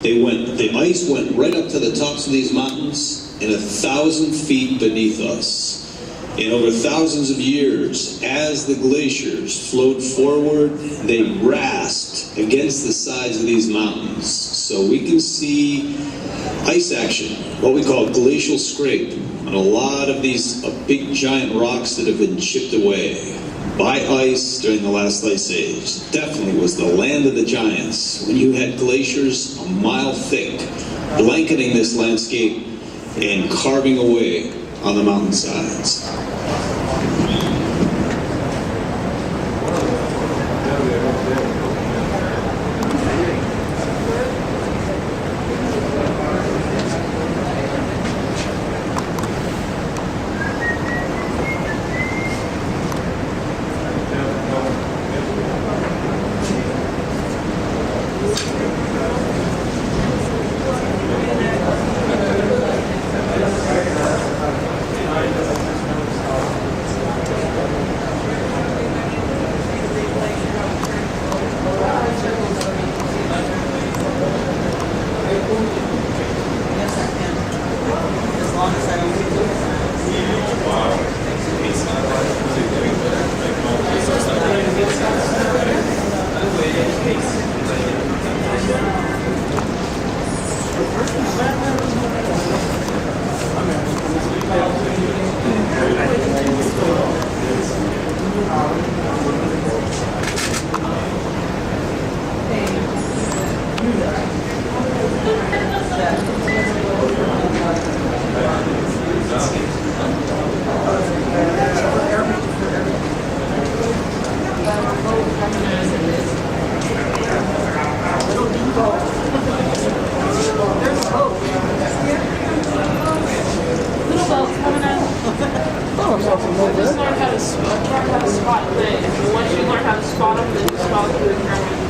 The ice went right up to the tops of these mountains and 1,000 feet beneath us. And over thousands of years, as the glaciers flowed forward, they rasped against the sides of these mountains. So we can see ice action, what we call glacial scrape, on a lot of these big giant rocks that have been chipped away by ice during the last ice age. Definitely was the land of the giants, when you had glaciers a mile thick, blanketing this landscape and carving away on the mountainsides. Just learn how to spot things. And once you learn how to spot them, then you spot them through the camera.